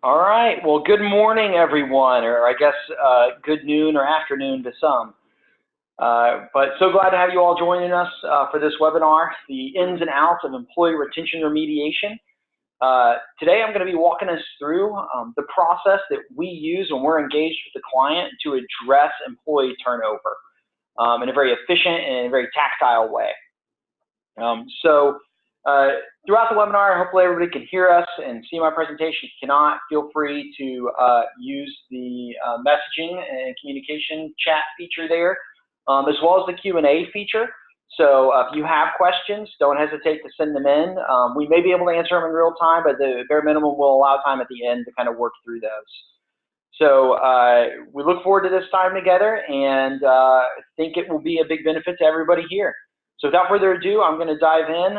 All right. Well, good morning, everyone, or I guess good noon or afternoon to some. But so glad to have you all joining us for this webinar, the ins and outs of employee retention remediation. Today, I'm going to be walking us through the process that we use when we're engaged with the client to address employee turnover in a very efficient and very tactile way. Throughout the webinar, hopefully everybody can hear us and see my presentation. If you cannot, feel free to use the messaging and communication chat feature there, as well as the Q&A feature. So if you have questions, don't hesitate to send them in. We may be able to answer them in real time, but the bare minimum will allow time at the end to kind of work through those. So we look forward to this time together, and think it will be a big benefit to everybody here. So without further ado, I'm going to dive in,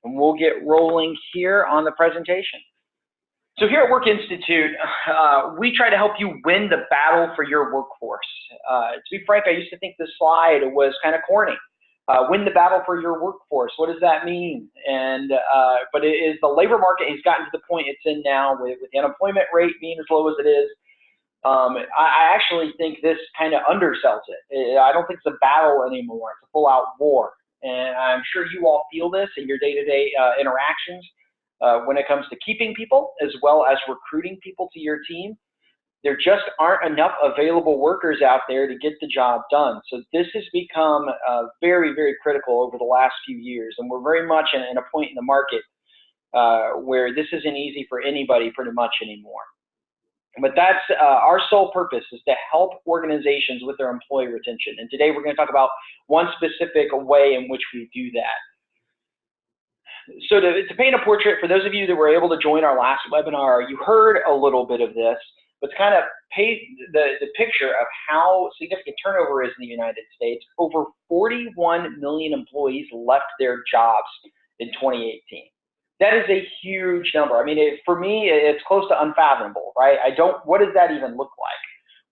and we'll get rolling here on the presentation. So here at Work Institute, we try to help you win the battle for your workforce. To be frank, I used to think this slide was kind of corny. Win the battle for your workforce. What does that mean? And but it is, the labor market has gotten to the point it's in now with the unemployment rate being as low as it is. I actually think this kind of undersells it. I don't think it's a battle anymore. It's a full-out war. And I'm sure you all feel this in your day-to-day interactions when it comes to keeping people as well as recruiting people to your team. There just aren't enough available workers out there to get the job done. So this has become very, very critical over the last few years. And we're very much in a point in the market where this isn't easy for anybody pretty much anymore. But that's our sole purpose, is to help organizations with their employee retention. And today we're going to talk about one specific way in which we do that. So to paint a portrait, for those of you that were able to join our last webinar, you heard a little bit of this, but to kind of paint the picture of how significant turnover is in the United States, over 41 million employees left their jobs in 2018. That is a huge number. I mean, for me, it's close to unfathomable, right? What does that even look like?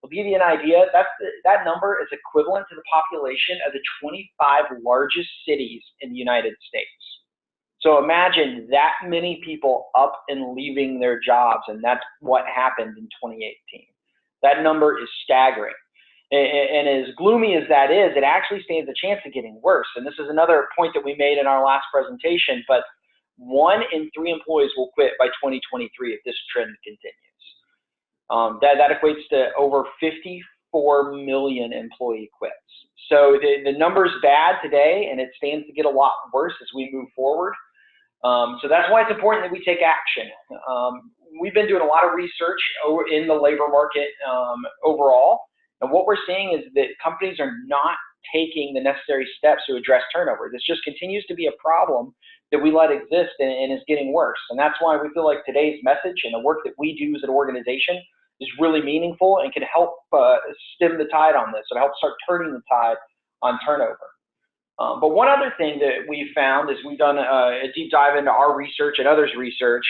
Well, to give you an idea, that number is equivalent to the population of the 25 largest cities in the United States. So imagine that many people up and leaving their jobs, and that's what happened in 2018. That number is staggering. And as gloomy as that is, it actually stands a chance of getting worse. And this is another point that we made in our last presentation, but 1 in 3 employees will quit by 2023 if this trend continues. That equates to over 54 million employee quits. So the number's bad today, and it stands to get a lot worse as we move forward. So that's why it's important that we take action. We've been doing a lot of research in the labor market overall, and what we're seeing is that companies are not taking the necessary steps to address turnover. This just continues to be a problem that we let exist and is getting worse. And that's why we feel like today's message and the work that we do as an organization is really meaningful and can help stem the tide on this, and help start turning the tide on turnover. But one other thing that we found as we've done a deep dive into our research and others' research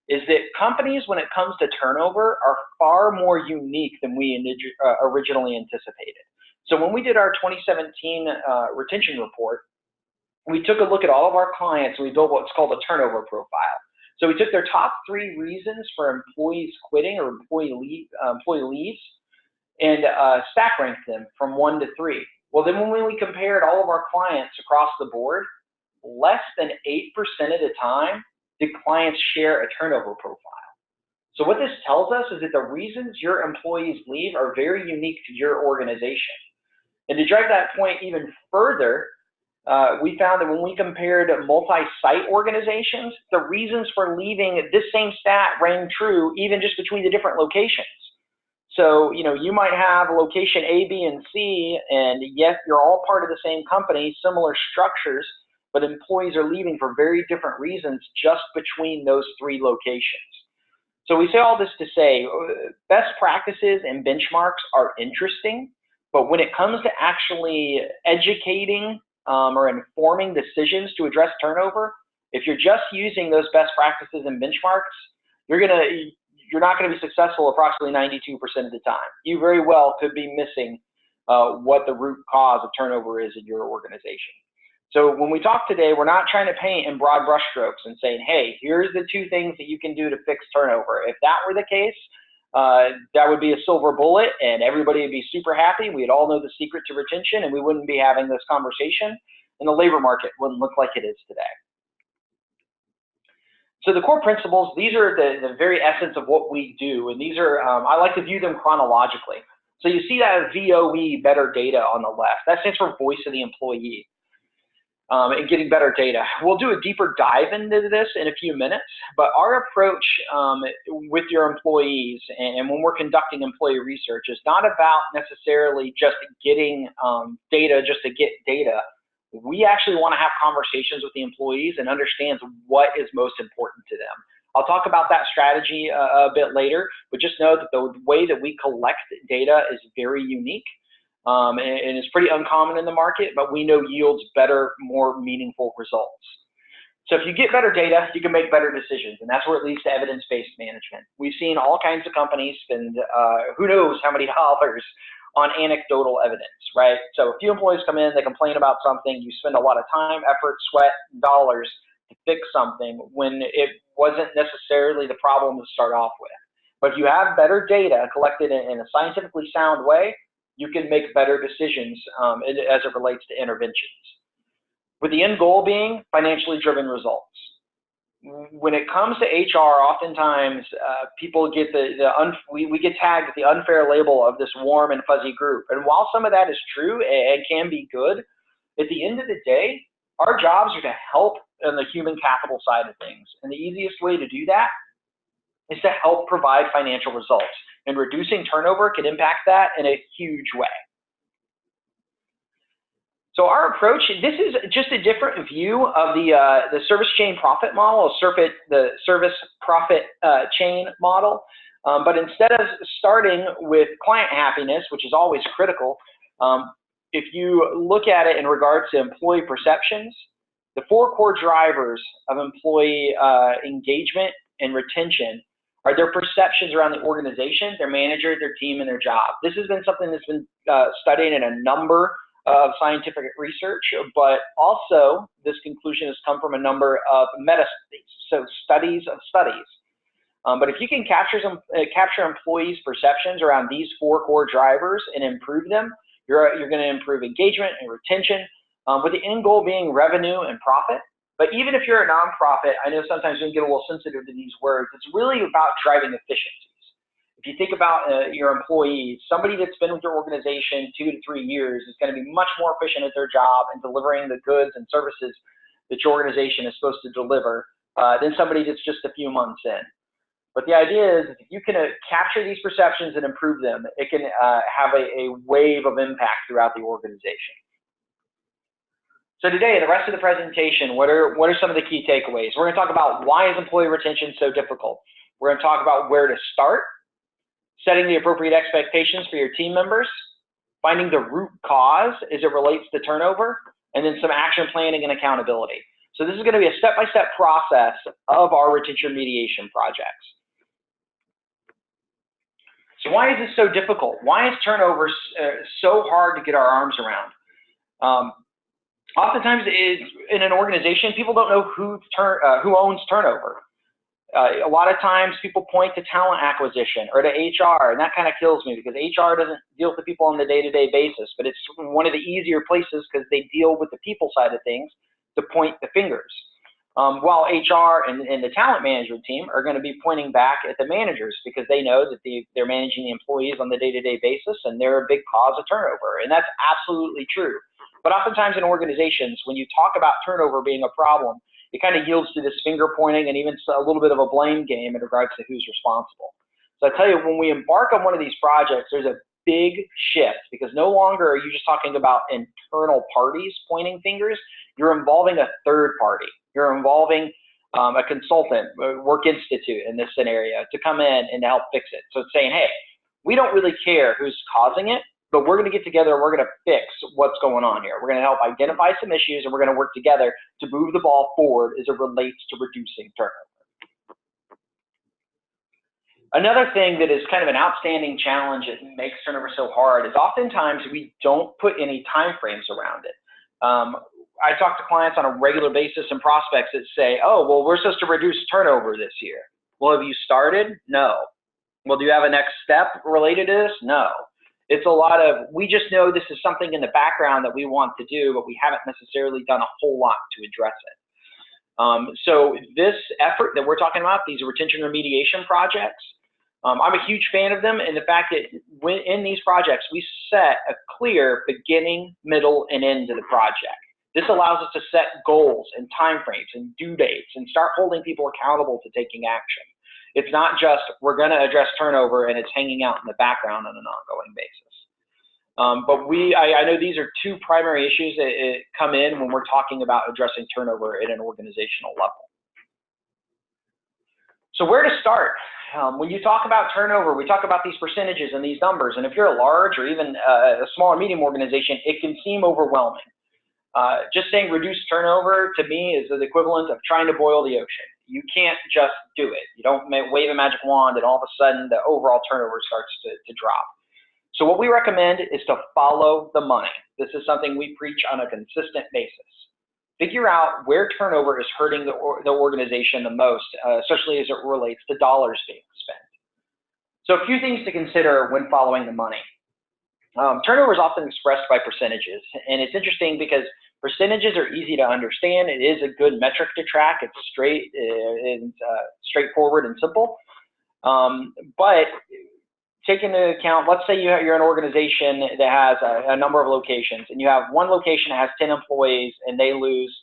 is that companies, when it comes to turnover, are far more unique than we originally anticipated. So when we did our 2017 retention report, we took a look at all of our clients, and we built what's called a turnover profile. So we took their top 3 reasons for employees quitting or employee leaves, and stack ranked them from 1 to 3. Well, then when we compared all of our clients across the board, less than 8% of the time did clients share a turnover profile. So what this tells us is that the reasons your employees leave are very unique to your organization. And to drive that point even further, we found that when we compared multi-site organizations, the reasons for leaving, this same stat rang true even just between the different locations. So, you might have location A, B, and C, and yes, you're all part of the same company, similar structures, but employees are leaving for very different reasons just between those 3 locations. So we say all this to say, best practices and benchmarks are interesting, but when it comes to actually educating or informing decisions to address turnover, if you're just using those best practices and benchmarks, you're not going to be successful approximately 92% of the time. You very well could be missing what the root cause of turnover is in your organization. So when we talk today, we're not trying to paint in broad brushstrokes and saying, hey, here's the 2 things that you can do to fix turnover. If that were the case, that would be a silver bullet and everybody would be super happy. We'd all know the secret to retention and we wouldn't be having this conversation and the labor market wouldn't look like it is today. So the core principles, these are the very essence of what we do. And these are, I like to view them chronologically. So you see that VOE, better data on the left. That stands for voice of the employee. And getting better data. We'll do a deeper dive into this in a few minutes, but our approach with your employees and when we're conducting employee research is not about necessarily just getting data just to get data. We actually want to have conversations with the employees and understand what is most important to them. I'll talk about that strategy a bit later, but just know that the way that we collect data is very unique. And it's pretty uncommon in the market, but we know yields better, more meaningful results. So if you get better data, you can make better decisions, and that's where it leads to evidence-based management. We've seen all kinds of companies spend who knows how many dollars on anecdotal evidence, right? So a few employees come in, they complain about something, you spend a lot of time, effort, sweat, dollars to fix something when it wasn't necessarily the problem to start off with. But if you have better data collected in a scientifically sound way, you can make better decisions as it relates to interventions. With the end goal being financially driven results. When it comes to HR, oftentimes people get we get tagged with the unfair label of this warm and fuzzy group. And while some of that is true and can be good, at the end of the day, our jobs are to help on the human capital side of things. And the easiest way to do that is to help provide financial results. And reducing turnover can impact that in a huge way. So our approach, this is just a different view of the service chain profit model, the service profit chain model. But instead of starting with client happiness, which is always critical, if you look at it in regards to employee perceptions, the 4 core drivers of employee engagement and retention are their perceptions around the organization, their manager, their team, and their job. This has been something that's been studied in a number of scientific research, but also this conclusion has come from a number of meta-studies, so studies of studies. But if you can capture employees' perceptions around these 4 core drivers and improve them, you're going to improve engagement and retention, with the end goal being revenue and profit. But even if you're a nonprofit, I know sometimes we get a little sensitive to these words, it's really about driving efficiencies. If you think about your employees, somebody that's been with your organization 2 to 3 years is going to be much more efficient at their job and delivering the goods and services that your organization is supposed to deliver than somebody that's just a few months in. But the idea is if you can capture these perceptions and improve them, it can have a wave of impact throughout the organization. So today, the rest of the presentation, what are some of the key takeaways? We're going to talk about why is employee retention so difficult. We're going to talk about where to start, setting the appropriate expectations for your team members, finding the root cause as it relates to turnover, and then some action planning and accountability. So this is going to be a step-by-step process of our retention remediation projects. So why is this so difficult? Why is turnover so hard to get our arms around? Oftentimes, in an organization, people don't know who owns turnover. A lot of times, people point to talent acquisition or to HR, and that kind of kills me because HR doesn't deal with the people on the day-to-day basis, but it's one of the easier places because they deal with the people side of things to point the fingers. While HR and the talent management team are going to be pointing back at the managers because they know that they're managing the employees on the day-to-day basis and they're a big cause of turnover, and that's absolutely true. But oftentimes in organizations, when you talk about turnover being a problem, it kind of yields to this finger pointing and even a little bit of a blame game in regards to who's responsible. So I tell you, when we embark on one of these projects, there's a big shift because no longer are you just talking about internal parties pointing fingers. You're involving a third party. You're involving a consultant, Work Institute in this scenario, to come in and to help fix it. So it's saying, hey, we don't really care who's causing it, but we're going to get together and we're going to fix what's going on here. We're going to help identify some issues and we're going to work together to move the ball forward as it relates to reducing turnover. Another thing that is kind of an outstanding challenge that makes turnover so hard is oftentimes we don't put any time frames around it. I talk to clients on a regular basis and prospects that say, oh, well, we're supposed to reduce turnover this year. Well, have you started? No. Well, do you have a next step related to this? No. It's a lot of, we just know this is something in the background that we want to do, but we haven't necessarily done a whole lot to address it. So this effort that we're talking about, these retention remediation projects, I'm a huge fan of them, and the fact that in these projects, we set a clear beginning, middle, and end to the project. This allows us to set goals and timeframes and due dates and start holding people accountable to taking action. It's not just, we're going to address turnover and it's hanging out in the background on an ongoing basis. But I know these are two primary issues that come in when we're talking about addressing turnover at an organizational level. So where to start? When you talk about turnover, we talk about these percentages and these numbers, and if you're a large or even a small or medium organization, it can seem overwhelming. Just saying reduce turnover to me is the equivalent of trying to boil the ocean. You can't just do it. You don't wave a magic wand and all of a sudden the overall turnover starts to drop. So what we recommend is to follow the money. This is something we preach on a consistent basis. Figure out where turnover is hurting the organization the most, especially as it relates to dollars being spent. So a few things to consider when following the money. Turnover is often expressed by percentages, and it's interesting because percentages are easy to understand. It is a good metric to track. It's straightforward and simple. But take into account, let's say you're an organization that has a number of locations, and you have one location that has 10 employees and they lose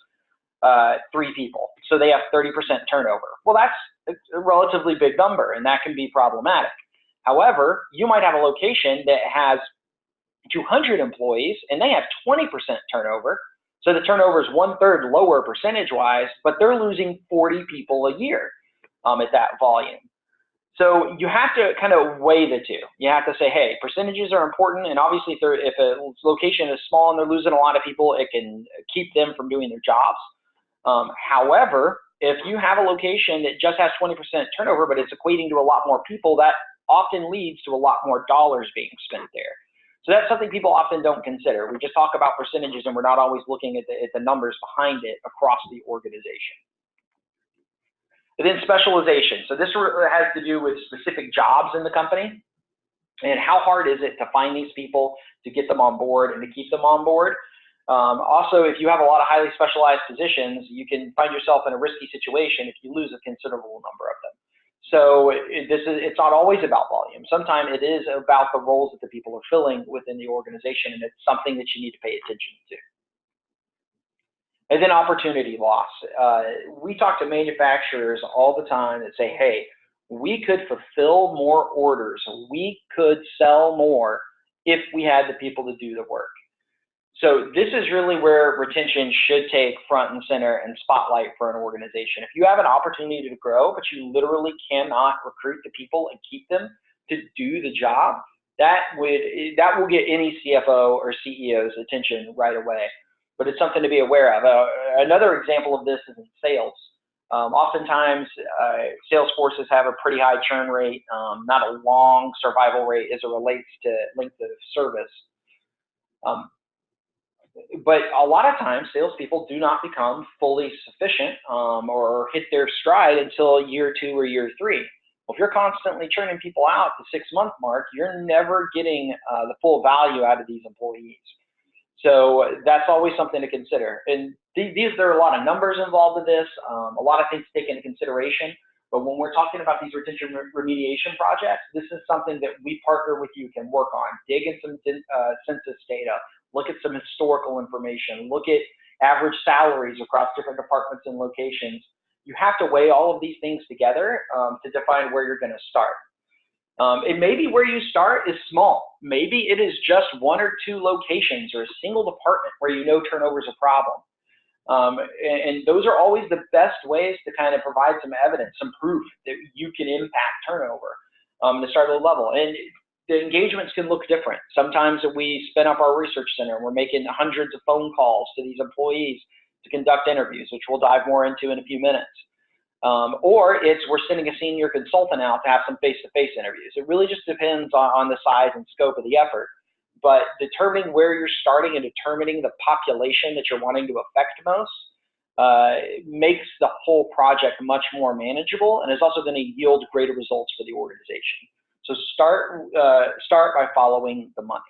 3 people. So they have 30% turnover. Well, that's a relatively big number, and that can be problematic. However, you might have a location that has 200 employees and they have 20% turnover. So the turnover is 1/3 lower percentage-wise, but they're losing 40 people a year at that volume. So you have to kind of weigh the two. You have to say, hey, percentages are important, and obviously if a location is small and they're losing a lot of people, it can keep them from doing their jobs. However, if you have a location that just has 20% turnover, but it's equating to a lot more people, that often leads to a lot more dollars being spent there. So that's something people often don't consider. We just talk about percentages and we're not always looking at the numbers behind it across the organization. And then specialization. So this has to do with specific jobs in the company and how hard is it to find these people, to get them on board and to keep them on board. Also, if you have a lot of highly specialized positions, you can find yourself in a risky situation if you lose a considerable number of them. So it's not always about volume. Sometimes it is about the roles that the people are filling within the organization, and it's something that you need to pay attention to. And then opportunity loss. We talk to manufacturers all the time that say, hey, we could fulfill more orders. We could sell more if we had the people to do the work. So this is really where retention should take front and center and spotlight for an organization. If you have an opportunity to grow, but you literally cannot recruit the people and keep them to do the job, that will get any CFO or CEO's attention right away. But it's something to be aware of. Another example of this is in sales. Oftentimes, sales forces have a pretty high churn rate, not a long survival rate as it relates to length of service. But a lot of times, salespeople do not become fully sufficient or hit their stride until year 2 or year 3. Well, if you're constantly churning people out at the 6-month mark, you're never getting the full value out of these employees. So that's always something to consider. And there are a lot of numbers involved in this, a lot of things to take into consideration. But when we're talking about these retention remediation projects, this is something that we partner with you can work on. Dig in some census data, look at some historical information, look at average salaries across different departments and locations. You have to weigh all of these things together to define where you're going to start. And maybe where you start is small. Maybe it is just 1 or 2 locations or a single department where you know turnover is a problem. And those are always the best ways to kind of provide some evidence, some proof that you can impact turnover to start at a level. And the engagements can look different. Sometimes we spin up our research center and we're making hundreds of phone calls to these employees to conduct interviews, which we'll dive more into in a few minutes. Or we're sending a senior consultant out to have some face-to-face interviews. It really just depends on the size and scope of the effort. but determining where you're starting and determining the population that you're wanting to affect most makes the whole project much more manageable and is also going to yield greater results for the organization. So start by following the money.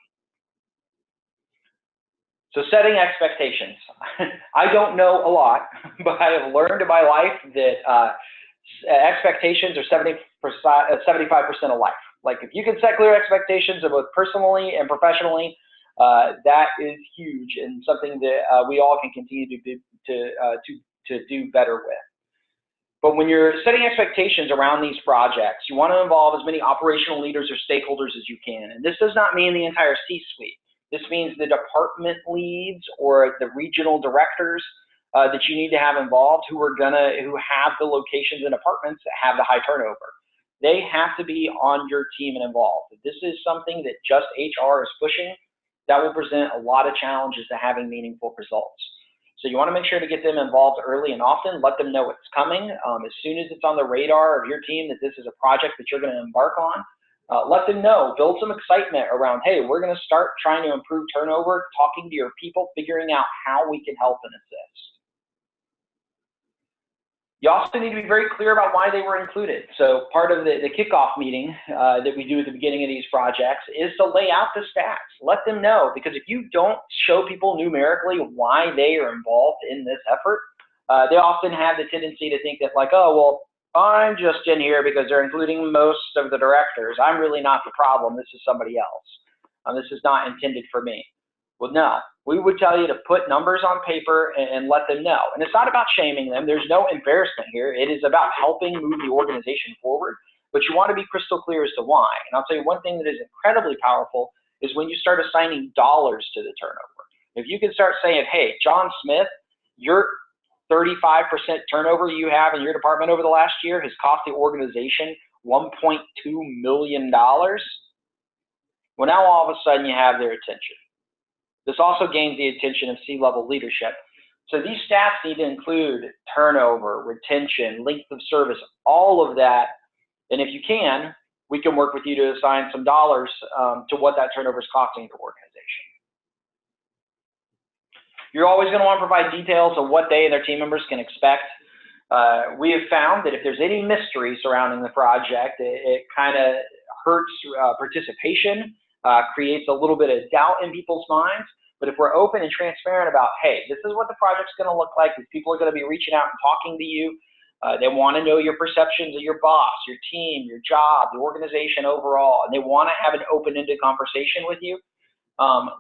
So setting expectations. I don't know a lot, but I have learned in my life that expectations are 75% of life. Like if you can set clear expectations of both personally and professionally, that is huge and something that we all can continue to do better with. But when you're setting expectations around these projects, you want to involve as many operational leaders or stakeholders as you can. And this does not mean the entire C-suite. This means the department leads or the regional directors that you need to have involved who have the locations and departments that have the high turnover. They have to be on your team and involved. If this is something that just HR is pushing, that will present a lot of challenges to having meaningful results. So you want to make sure to get them involved early and often, let them know it's coming. As soon as it's on the radar of your team that this is a project that you're going to embark on, let them know, build some excitement around, hey, we're going to start trying to improve turnover, talking to your people, figuring out how we can help and assist. You also need to be very clear about why they were included. So part of the kickoff meeting that we do at the beginning of these projects is to lay out the stats. Let them know, because if you don't show people numerically why they are involved in this effort, they often have the tendency to think that like, oh, well, I'm just in here because they're including most of the directors. I'm really not the problem. This is somebody else. This is not intended for me. Well, no, we would tell you to put numbers on paper and let them know. And it's not about shaming them. There's no embarrassment here. It is about helping move the organization forward, but you want to be crystal clear as to why. And I'll tell you one thing that is incredibly powerful is when you start assigning dollars to the turnover. If you can start saying, hey, John Smith, your 35% turnover you have in your department over the last year has cost the organization $1.2 million. Well, now all of a sudden you have their attention. This also gains the attention of C-level leadership. So these stats need to include turnover, retention, length of service, all of that. And if you can, we can work with you to assign some dollars to what that turnover is costing the organization. You're always going to want to provide details of what they and their team members can expect. We have found that if there's any mystery surrounding the project, it kind of hurts participation, creates a little bit of doubt in people's minds. But if we're open and transparent about, hey, this is what the project's going to look like, these people are going to be reaching out and talking to you, they want to know your perceptions of your boss, your team, your job, the organization overall, and they want to have an open-ended conversation with you,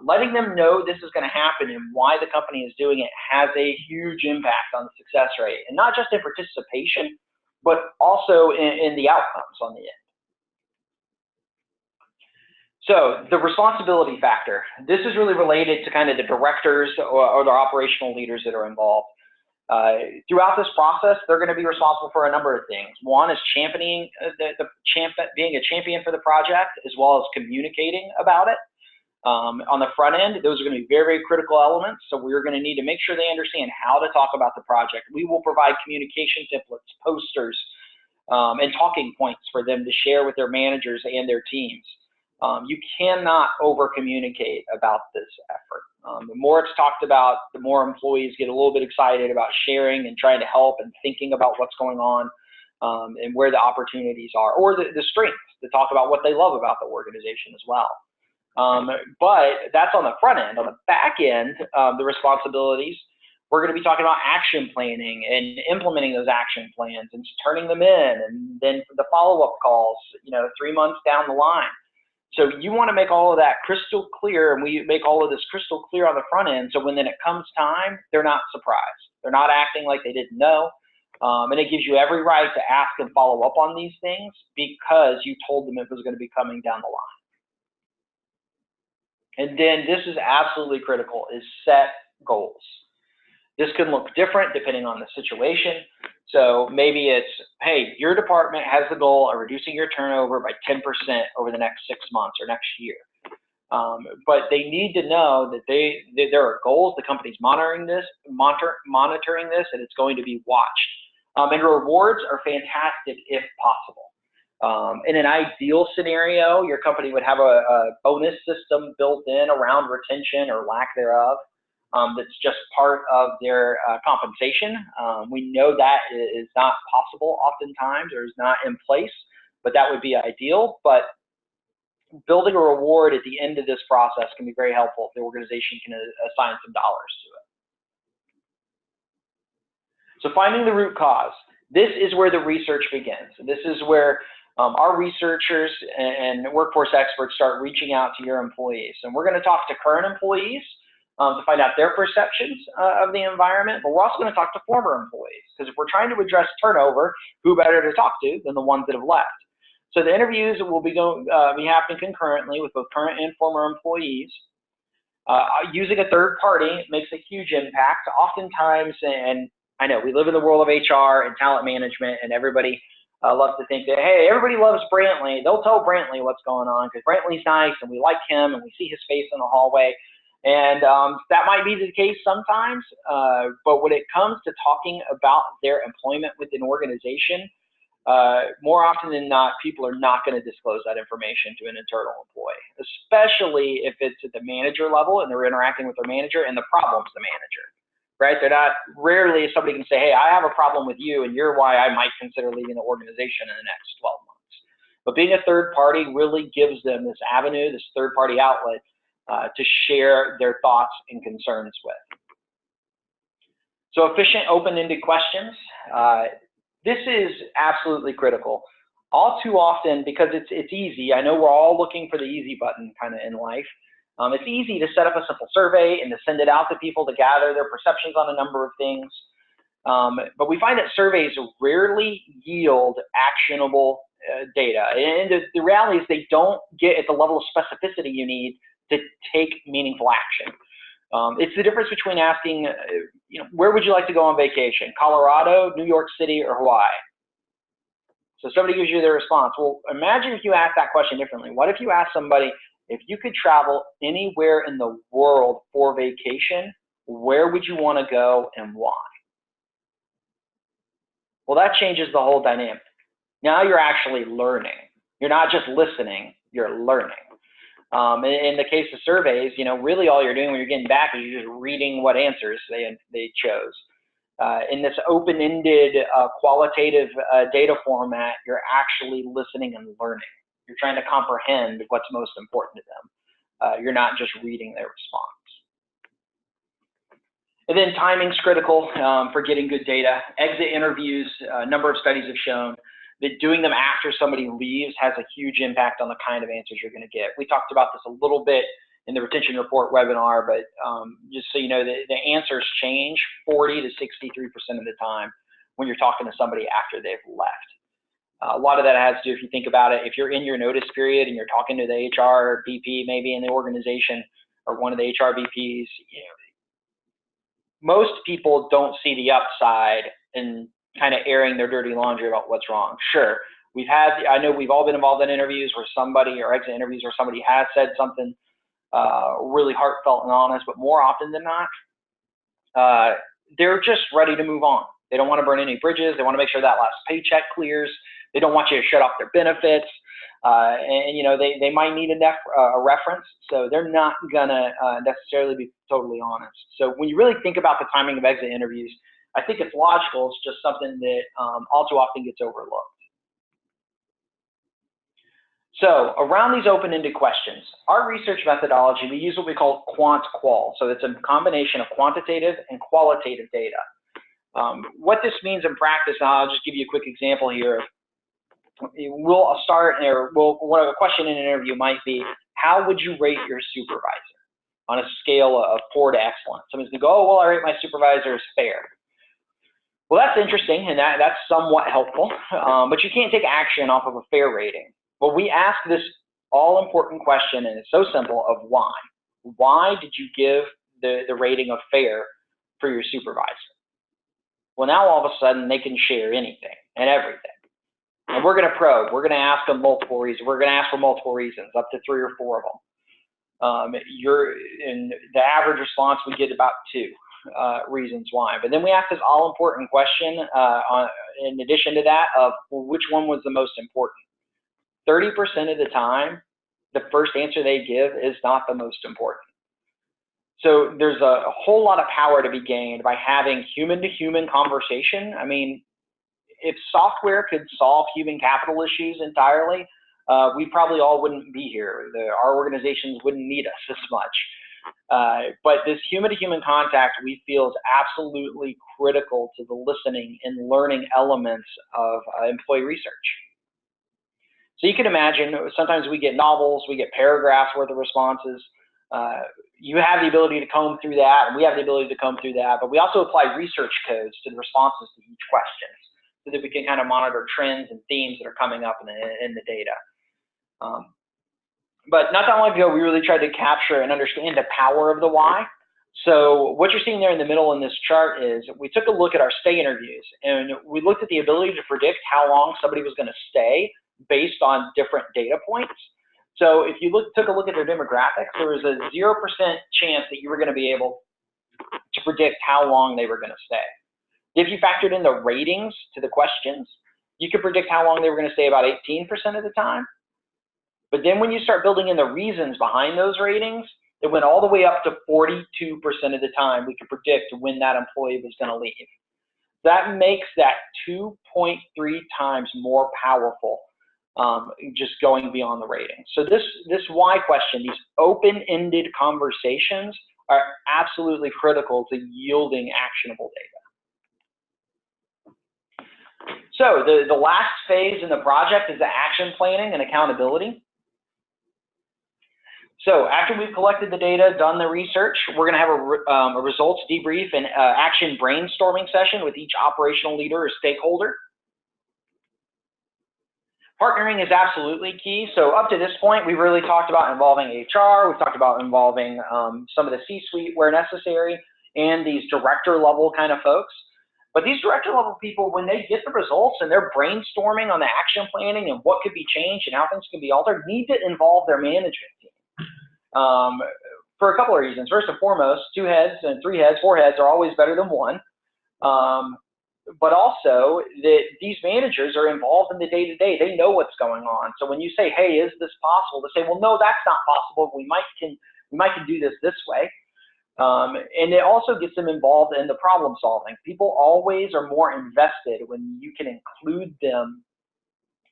letting them know this is going to happen and why the company is doing it has a huge impact on the success rate, and not just in participation, but also in the outcomes on the end. So the responsibility factor, this is really related to kind of the directors or the operational leaders that are involved. Throughout this process, they're going to be responsible for a number of things. One is championing, being a champion for the project, as well as communicating about it. On the front end, those are going to be very, very critical elements. So we're going to need to make sure they understand how to talk about the project. We will provide communication templates, posters, and talking points for them to share with their managers and their teams. You cannot over-communicate about this effort. The more it's talked about, the more employees get a little bit excited about sharing and trying to help and thinking about what's going on and where the opportunities are, or the strengths, to talk about what they love about the organization as well. But that's on the front end. On the back end, the responsibilities, we're going to be talking about action planning and implementing those action plans and turning them in, and then the follow-up calls, 3 months down the line. So you want to make all of that crystal clear, and we make all of this crystal clear on the front end, so when then it comes time, they're not surprised. They're not acting like they didn't know, and it gives you every right to ask and follow up on these things because you told them it was going to be coming down the line. And then this is absolutely critical, is set goals. This can look different depending on the situation. So maybe it's, hey, your department has the goal of reducing your turnover by 10% over the next 6 months or next year. But they need to know that there are goals, the company's monitoring this, and it's going to be watched. And rewards are fantastic if possible. In an ideal scenario, your company would have a bonus system built in around retention or lack thereof. That's just part of their compensation. We know that is not possible oftentimes, or is not in place, but that would be ideal. But building a reward at the end of this process can be very helpful if the organization can assign some dollars to it. So finding the root cause. This is where the research begins. And this is where our researchers and workforce experts start reaching out to your employees. And we're going to talk to current employees to find out their perceptions of the environment, but we're also going to talk to former employees, because if we're trying to address turnover, who better to talk to than the ones that have left? So the interviews will be happening concurrently with both current and former employees. Using a third party makes a huge impact. Oftentimes, and I know we live in the world of HR and talent management, and everybody loves to think that, hey, everybody loves Brantley. They'll tell Brantley what's going on because Brantley's nice and we like him and we see his face in the hallway. And that might be the case sometimes, but when it comes to talking about their employment with an organization, more often than not, people are not going to disclose that information to an internal employee, especially if it's at the manager level and they're interacting with their manager and the problem's the manager, right? They're not, rarely somebody can say, hey, I have a problem with you and you're why I might consider leaving the organization in the next 12 months. But being a third party really gives them this avenue, this third party outlet to share their thoughts and concerns with. So efficient, open-ended questions. This is absolutely critical. All too often, because it's easy, I know we're all looking for the easy button kind of in life. It's easy to set up a simple survey and to send it out to people to gather their perceptions on a number of things. But we find that surveys rarely yield actionable data. And the reality is they don't get at the level of specificity you need to take meaningful action. It's the difference between asking, where would you like to go on vacation? Colorado, New York City, or Hawaii? So somebody gives you their response. Well, imagine if you ask that question differently. What if you ask somebody, if you could travel anywhere in the world for vacation, where would you want to go and why? Well, that changes the whole dynamic. Now you're actually learning. You're not just listening, you're learning. In the case of surveys, really all you're doing when you're getting back is you're just reading what answers they chose. In this open-ended qualitative data format, you're actually listening and learning. You're trying to comprehend what's most important to them. You're not just reading their response. And then timing's critical for getting good data. Exit interviews, a number of studies have shown that doing them after somebody leaves has a huge impact on the kind of answers you're going to get. We talked about this a little bit in the retention report webinar, but just so you know, the answers change 40 to 63% of the time when you're talking to somebody after they've left. A lot of that has to do, if you think about it, if you're in your notice period and you're talking to the HR VP maybe in the organization or one of the HR VPs, most people don't see the upside in kind of airing their dirty laundry about what's wrong. Sure, I know we've all been involved in interviews where somebody, or exit interviews where somebody has said something really heartfelt and honest, but more often than not, they're just ready to move on. They don't want to burn any bridges. They want to make sure that last paycheck clears. They don't want you to shut off their benefits. And they might need a reference, so they're not gonna necessarily be totally honest. So when you really think about the timing of exit interviews, I think it's logical. It's just something that all too often gets overlooked. So around these open-ended questions, our research methodology, we use what we call quant-qual. So it's a combination of quantitative and qualitative data. What this means in practice, and I'll just give you a quick example here. We'll start, a question in an interview might be, how would you rate your supervisor on a scale of 4 to excellent? Somebody's gonna go, oh, well, I rate my supervisor as fair. Well, that's interesting, and that's somewhat helpful, but you can't take action off of a fair rating. But we ask this all-important question, and it's so simple, of why. Why did you give the rating of fair for your supervisor? Well, now all of a sudden they can share anything and everything. And we're going to probe. We're going to ask them multiple reasons. We're going to ask for multiple reasons, up to 3 or 4 of them. In the average response, we get about 2 reasons why. But then we ask this all-important question in addition to that of, well, which one was the most important? 30% of the time, the first answer they give is not the most important. So there's a whole lot of power to be gained by having human-to-human conversation. I mean, if software could solve human capital issues entirely, we probably all wouldn't be here. Our organizations wouldn't need us as much. But this human-to-human contact we feel is absolutely critical to the listening and learning elements of employee research. So you can imagine, sometimes we get novels, we get paragraphs worth of responses. You have the ability to comb through that, and we have the ability to comb through that, but we also apply research codes to the responses to each question so that we can kind of monitor trends and themes that are coming up in the data. But not that long ago, we really tried to capture and understand the power of the why. So what you're seeing there in the middle in this chart is we took a look at our stay interviews, and we looked at the ability to predict how long somebody was going to stay based on different data points. So if you took a look at their demographics, there was a 0% chance that you were going to be able to predict how long they were going to stay. If you factored in the ratings to the questions, you could predict how long they were going to stay about 18% of the time. But then when you start building in the reasons behind those ratings, it went all the way up to 42% of the time we could predict when that employee was going to leave. That makes that 2.3 times more powerful, just going beyond the rating. So this why question, these open-ended conversations are absolutely critical to yielding actionable data. So the last phase in the project is the action planning and accountability. So after we've collected the data, done the research, we're going to have a results debrief and action brainstorming session with each operational leader or stakeholder. Partnering is absolutely key. So up to this point, we've really talked about involving HR. We've talked about involving some of the C-suite where necessary, and these director level kind of folks. But these director level people, when they get the results and they're brainstorming on the action planning and what could be changed and how things can be altered, need to involve their management team. For a couple of reasons. First and foremost, 2 heads and 3 heads, 4 heads are always better than 1. But also that these managers are involved in the day-to-day. They know what's going on. So when you say, hey, is this possible? They say, well, no, that's not possible. We might can do this way. And it also gets them involved in the problem solving. People always are more invested when you can include them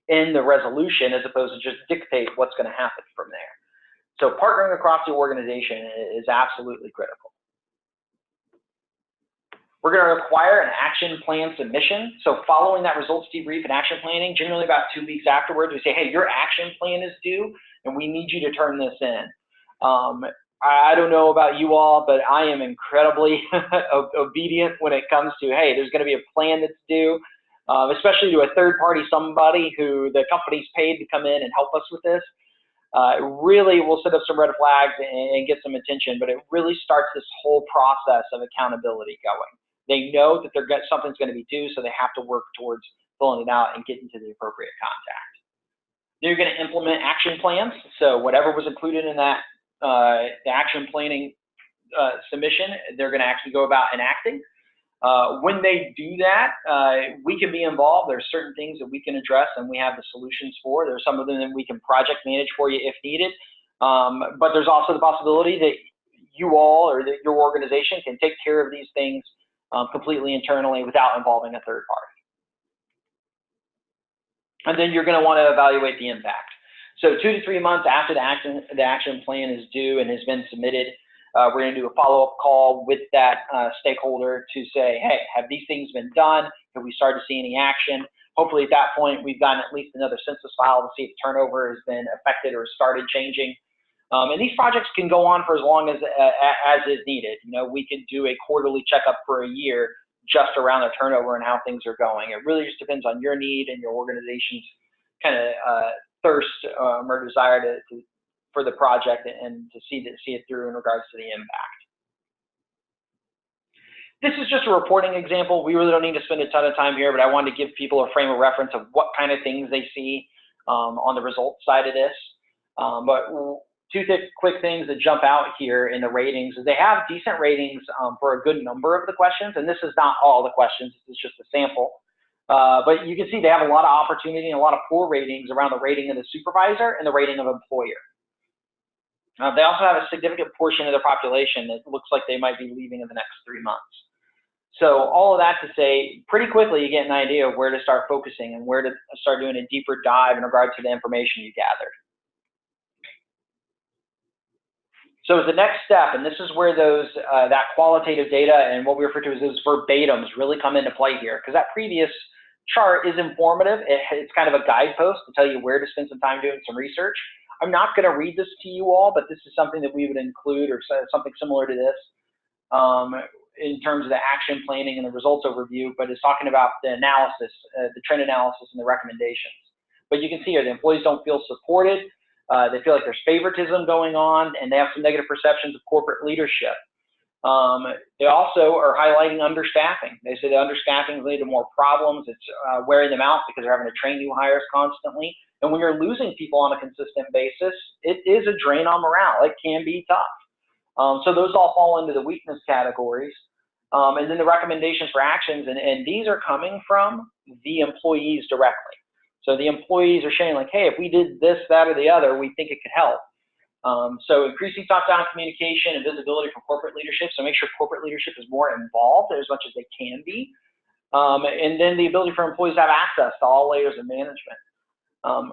in the resolution as opposed to just dictate what's going to happen from there. So partnering across the organization is absolutely critical. We're going to require an action plan submission. So following that results debrief and action planning, generally about 2 weeks afterwards, we say, hey, your action plan is due, and we need you to turn this in. I don't know about you all, but I am incredibly obedient when it comes to, hey, there's going to be a plan that's due, especially to a third party, somebody who the company's paid to come in and help us with this. It really will set up some red flags and get some attention, but it really starts this whole process of accountability going. They know that something's going to be due, so they have to work towards filling it out and getting to the appropriate contact. Then you're going to implement action plans. So whatever was included in that the action planning submission, they're going to actually go about enacting. When they do that, we can be involved. There's certain things that we can address and we have the solutions for. There's some of them that we can project manage for you if needed. But there's also the possibility that you all or that your organization can take care of these things completely internally without involving a third party. And then you're going to want to evaluate the impact. So 2 to 3 months after the action plan is due and has been submitted, we're going to do a follow-up call with that stakeholder to say, hey, have these things been done? Have we started to see any action? Hopefully at that point, we've gotten at least another census file to see if turnover has been affected or started changing. And these projects can go on for as long as is needed. You know, we could do a quarterly checkup for a year just around the turnover and how things are going. It really just depends on your need and your organization's kind of thirst or desire for the project and to see it through in regards to the impact. This is just a reporting example. We really don't need to spend a ton of time here, but I wanted to give people a frame of reference of what kind of things they see on the results side of this. But 2 quick things that jump out here in the ratings is they have decent ratings for a good number of the questions, and this is not all the questions. This is just a sample. But you can see they have a lot of opportunity and a lot of poor ratings around the rating of the supervisor and the rating of employer. They also have a significant portion of their population that looks like they might be leaving in the next 3 months. So all of that to say, pretty quickly you get an idea of where to start focusing and where to start doing a deeper dive in regard to the information you gathered. So as the next step, and this is where those that qualitative data and what we refer to as those verbatims really come into play here, because that previous chart is informative. It's kind of a guidepost to tell you where to spend some time doing some research. I'm not going to read this to you all, but this is something that we would include, or something similar to this, in terms of the action planning and the results overview, but it's talking about the analysis, the trend analysis and the recommendations. But you can see here, the employees don't feel supported. They feel like there's favoritism going on, and they have some negative perceptions of corporate leadership. They also are highlighting understaffing. They say the understaffing is leading to more problems. It's wearing them out because they're having to train new hires constantly. And when you're losing people on a consistent basis, it is a drain on morale. It can be tough. So those all fall into the weakness categories. And then the recommendations for actions, and these are coming from the employees directly. So the employees are saying like, hey, if we did this, that, or the other, we think it could help. So increasing top-down communication and visibility from corporate leadership, so make sure corporate leadership is more involved as much as they can be. And then the ability for employees to have access to all layers of management.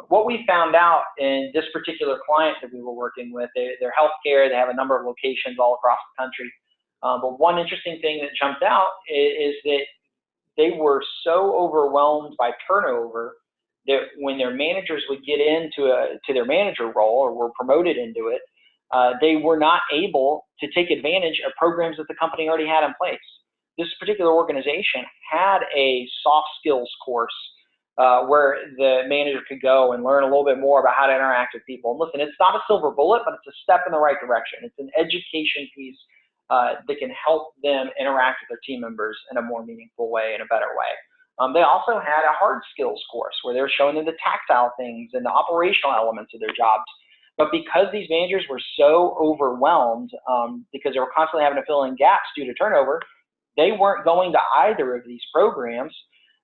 What we found out in this particular client that we were working with, they're healthcare, they have a number of locations all across the country. But one interesting thing that jumped out is that they were so overwhelmed by turnover that when their managers would get into their manager role or were promoted into it, they were not able to take advantage of programs that the company already had in place. This particular organization had a soft skills course where the manager could go and learn a little bit more about how to interact with people. And listen, it's not a silver bullet, but it's a step in the right direction. It's an education piece that can help them interact with their team members in a more meaningful way, in a better way. They also had a hard skills course where they were showing them the tactile things and the operational elements of their jobs. But because these managers were so overwhelmed, because they were constantly having to fill in gaps due to turnover, they weren't going to either of these programs.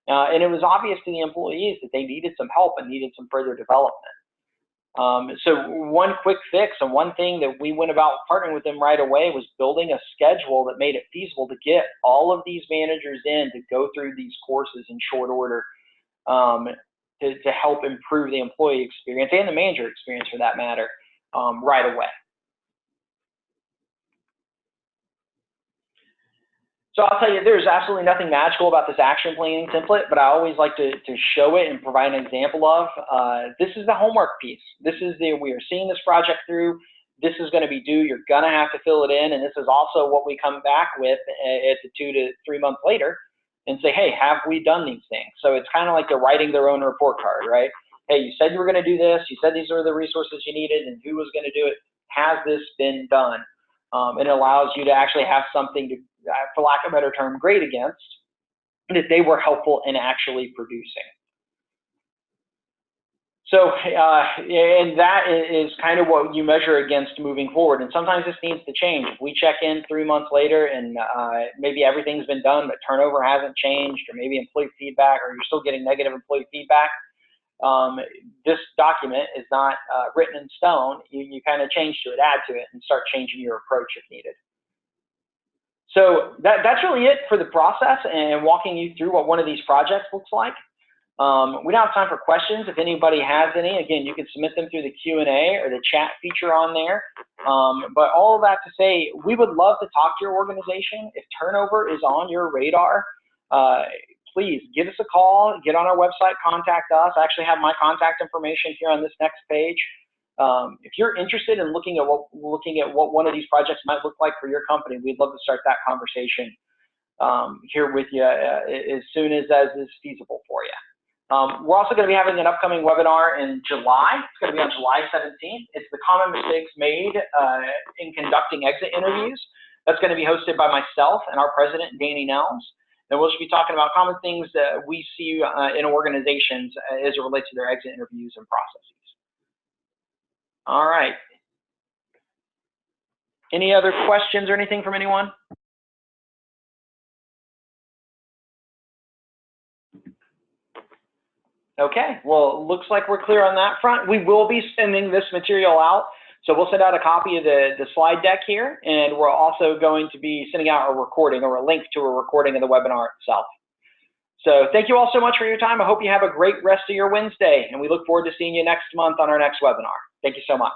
And it was obvious to the employees that they needed some help and needed some further development. So one quick fix and one thing that we went about partnering with them right away was building a schedule that made it feasible to get all of these managers in to go through these courses in short order to help improve the employee experience and the manager experience for that matter right away. So I'll tell you, there's absolutely nothing magical about this action planning template, but I always like to show it and provide an example of. This is the homework piece. This is we are seeing this project through. This is going to be due. You're going to have to fill it in. And this is also what we come back with at the 2 to 3 months later and say, hey, have we done these things? So it's kind of like they're writing their own report card, right? Hey, you said you were going to do this. You said these are the resources you needed and who was going to do it. Has this been done? It allows you to actually have something to, for lack of a better term, grade against, that they were helpful in actually producing. So, and that is kind of what you measure against moving forward. And sometimes this needs to change. If we check in 3 months later and maybe everything's been done, but turnover hasn't changed, or maybe employee feedback, or you're still getting negative employee feedback, this document is not written in stone. You kind of change to it, add to it, and start changing your approach if needed. So that's really it for the process and walking you through what one of these projects looks like. We don't have time for questions. If anybody has any, again, you can submit them through the Q&A or the chat feature on there. But all of that to say, we would love to talk to your organization. If turnover is on your radar, please give us a call, get on our website, contact us. I actually have my contact information here on this next page. If you're interested in looking at what one of these projects might look like for your company, we'd love to start that conversation here with you as soon as is feasible for you. We're also going to be having an upcoming webinar in July. It's going to be on July 17th. It's the common mistakes made in conducting exit interviews. That's going to be hosted by myself and our president, Danny Nelms. And we'll just be talking about common things that we see in organizations as it relates to their exit interviews and processes. All right. Any other questions or anything from anyone? Okay, well, looks like we're clear on that front. We will be sending this material out. So we'll send out a copy of the slide deck here, and we're also going to be sending out a recording or a link to a recording of the webinar itself. So thank you all so much for your time. I hope you have a great rest of your Wednesday, and we look forward to seeing you next month on our next webinar. Thank you so much.